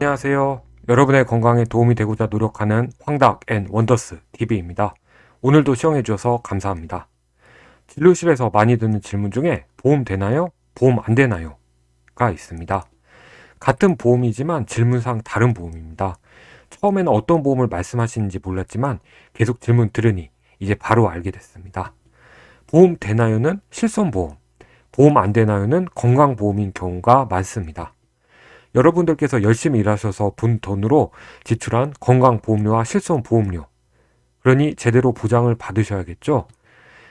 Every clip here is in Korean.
안녕하세요. 여러분의 건강에 도움이 되고자 노력하는 황닭 앤 원더스 TV입니다. 오늘도 시청해 주셔서 감사합니다. 진료실에서 많이 듣는 질문 중에 보험 되나요? 보험 안 되나요? 가 있습니다. 같은 보험이지만 질문상 다른 보험입니다. 처음에는 어떤 보험을 말씀하시는지 몰랐지만 계속 질문 들으니 이제 바로 알게 됐습니다. 보험 되나요는 실손보험, 보험 안 되나요는 건강보험인 경우가 많습니다. 여러분들께서 열심히 일하셔서 분 돈으로 지출한 건강보험료와 실손보험료, 그러니 제대로 보장을 받으셔야겠죠?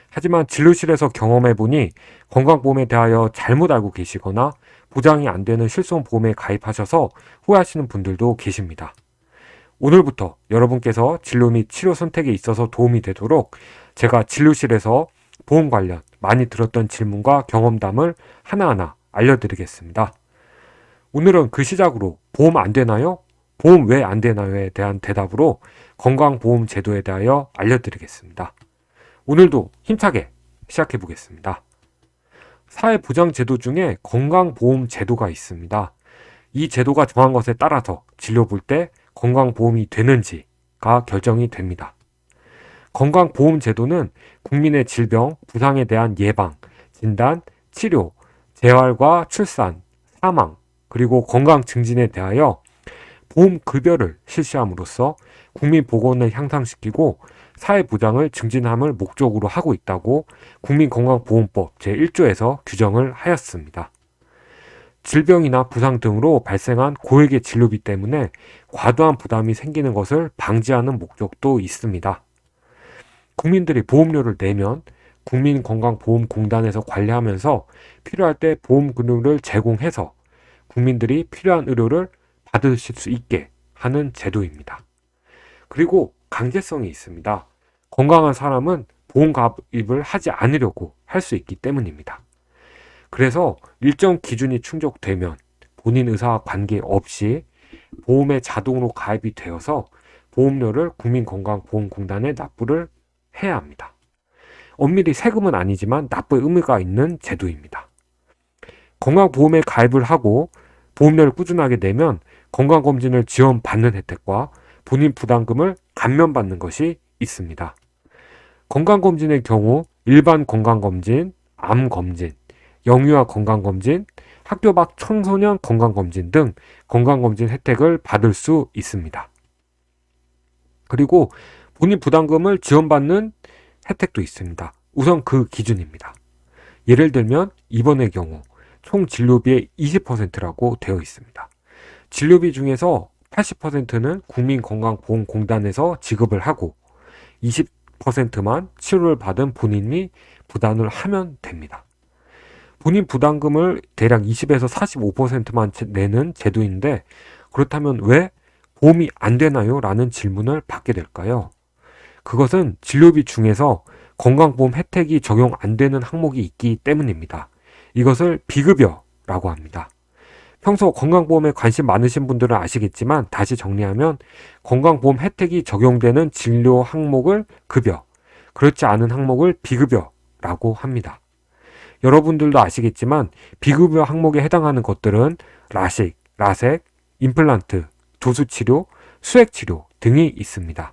하지만 진료실에서 경험해보니 건강보험에 대하여 잘못 알고 계시거나 보장이 안 되는 실손보험에 가입하셔서 후회하시는 분들도 계십니다. 오늘부터 여러분께서 진료 및 치료 선택에 있어서 도움이 되도록 제가 진료실에서 보험 관련 많이 들었던 질문과 경험담을 하나하나 알려드리겠습니다. 오늘은 그 시작으로 보험 안 되나요? 보험 왜 안 되나요에 대한 대답으로 건강보험 제도에 대하여 알려드리겠습니다. 오늘도 힘차게 시작해 보겠습니다. 사회보장제도 중에 건강보험 제도가 있습니다. 이 제도가 정한 것에 따라서 진료 볼 때 건강보험이 되는지가 결정이 됩니다. 건강보험 제도는 국민의 질병, 부상에 대한 예방, 진단, 치료, 재활과 출산, 사망, 그리고 건강 증진에 대하여 보험급여를 실시함으로써 국민 보건을 향상시키고 사회보장을 증진함을 목적으로 하고 있다고 국민건강보험법 제1조에서 규정을 하였습니다. 질병이나 부상 등으로 발생한 고액의 진료비 때문에 과도한 부담이 생기는 것을 방지하는 목적도 있습니다. 국민들이 보험료를 내면 국민건강보험공단에서 관리하면서 필요할 때 보험금을 제공해서 국민들이 필요한 의료를 받으실 수 있게 하는 제도입니다. 그리고 강제성이 있습니다. 건강한 사람은 보험 가입을 하지 않으려고 할 수 있기 때문입니다. 그래서 일정 기준이 충족되면 본인 의사와 관계없이 보험에 자동으로 가입이 되어서 보험료를 국민건강보험공단에 납부를 해야 합니다. 엄밀히 세금은 아니지만 납부의 의무가 있는 제도입니다. 건강보험에 가입을 하고 보험료를 꾸준하게 내면 건강검진을 지원받는 혜택과 본인 부담금을 감면받는 것이 있습니다. 건강검진의 경우 일반 건강검진, 암검진, 영유아 건강검진, 학교 밖 청소년 건강검진 등 건강검진 혜택을 받을 수 있습니다. 그리고 본인 부담금을 지원받는 혜택도 있습니다. 우선 그 기준입니다. 예를 들면 입원의 경우 총 진료비의 20%라고 되어 있습니다. 진료비 중에서 80%는 국민건강보험공단에서 지급을 하고 20%만 치료를 받은 본인이 부담을 하면 됩니다. 본인 부담금을 대략 20에서 45%만 내는 제도인데 그렇다면 왜 보험이 안 되나요? 라는 질문을 받게 될까요? 그것은 진료비 중에서 건강보험 혜택이 적용 안 되는 항목이 있기 때문입니다. 이것을 비급여라고 합니다. 평소 건강보험에 관심 많으신 분들은 아시겠지만 다시 정리하면 건강보험 혜택이 적용되는 진료 항목을 급여, 그렇지 않은 항목을 비급여라고 합니다. 여러분들도 아시겠지만 비급여 항목에 해당하는 것들은 라식, 라섹, 임플란트, 도수치료, 수액치료 등이 있습니다.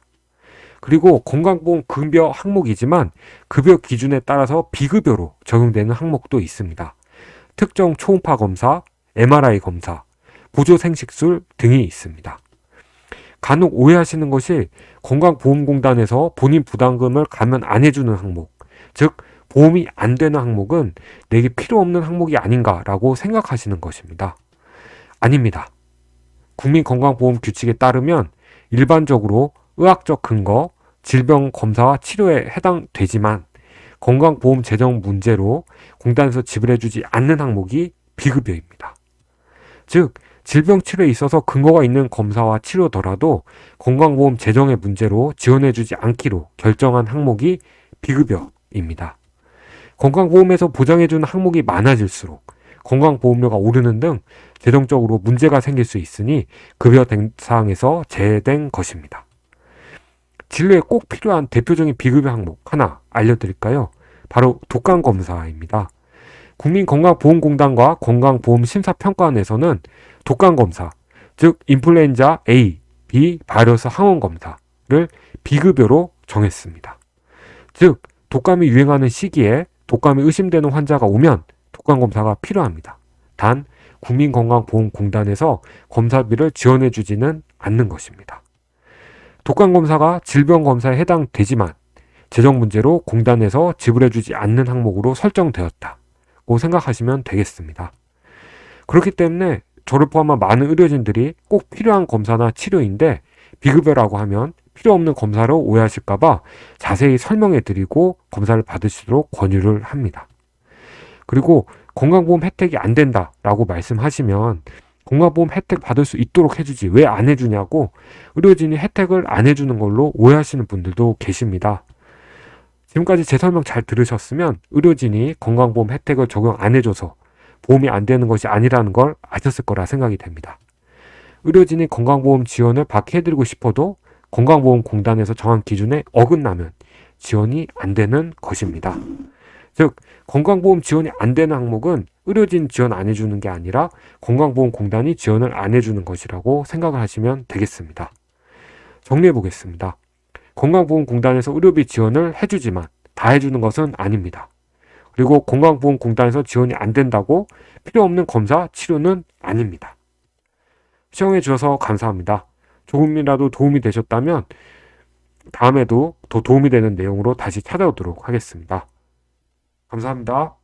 그리고 건강보험 급여 항목이지만 급여 기준에 따라서 비급여로 적용되는 항목도 있습니다. 특정 초음파 검사, MRI 검사, 보조생식술 등이 있습니다. 간혹 오해하시는 것이 건강보험공단에서 본인 부담금을 감면 안 해주는 항목, 즉 보험이 안 되는 항목은 내게 필요 없는 항목이 아닌가라고 생각하시는 것입니다. 아닙니다. 국민건강보험 규칙에 따르면 일반적으로 의학적 근거, 질병 검사와 치료에 해당되지만 건강보험 재정 문제로 공단에서 지불해주지 않는 항목이 비급여입니다. 즉, 질병 치료에 있어서 근거가 있는 검사와 치료더라도 건강보험 재정의 문제로 지원해주지 않기로 결정한 항목이 비급여입니다. 건강보험에서 보장해주는 항목이 많아질수록 건강보험료가 오르는 등 재정적으로 문제가 생길 수 있으니 급여 대상에서 제외된 것입니다. 진료에 꼭 필요한 대표적인 비급여 항목 하나 알려드릴까요? 바로 독감검사입니다. 국민건강보험공단과 건강보험심사평가원에서는 독감검사, 즉 인플루엔자 A, B 바이러스 항원 검사를 비급여로 정했습니다. 즉 독감이 유행하는 시기에 독감이 의심되는 환자가 오면 독감 검사가 필요합니다. 단 국민건강보험공단에서 검사비를 지원해 주지는 않는 것입니다. 독감 검사가 질병 검사에 해당되지만 재정 문제로 공단에서 지불해 주지 않는 항목으로 설정되었다고 생각하시면 되겠습니다. 그렇기 때문에 저를 포함한 많은 의료진들이 꼭 필요한 검사나 치료인데 비급여라고 하면 필요 없는 검사로 오해하실까봐 자세히 설명해 드리고 검사를 받으시도록 권유를 합니다. 그리고 건강보험 혜택이 안 된다라고 말씀하시면 건강보험 혜택 받을 수 있도록 해주지 왜 안 해주냐고 의료진이 혜택을 안 해주는 걸로 오해하시는 분들도 계십니다. 지금까지 제 설명 잘 들으셨으면 의료진이 건강보험 혜택을 적용 안 해줘서 보험이 안 되는 것이 아니라는 걸 아셨을 거라 생각이 됩니다. 의료진이 건강보험 지원을 받게 해드리고 싶어도 건강보험공단에서 정한 기준에 어긋나면 지원이 안 되는 것입니다. 즉 건강보험 지원이 안 되는 항목은 의료진 지원 안 해주는 게 아니라 건강보험공단이 지원을 안 해주는 것이라고 생각을 하시면 되겠습니다. 정리해 보겠습니다. 건강보험공단에서 의료비 지원을 해주지만 다 해주는 것은 아닙니다. 그리고 건강보험공단에서 지원이 안 된다고 필요 없는 검사, 치료는 아닙니다. 시청해 주셔서 감사합니다. 조금이라도 도움이 되셨다면 다음에도 더 도움이 되는 내용으로 다시 찾아오도록 하겠습니다. 감사합니다.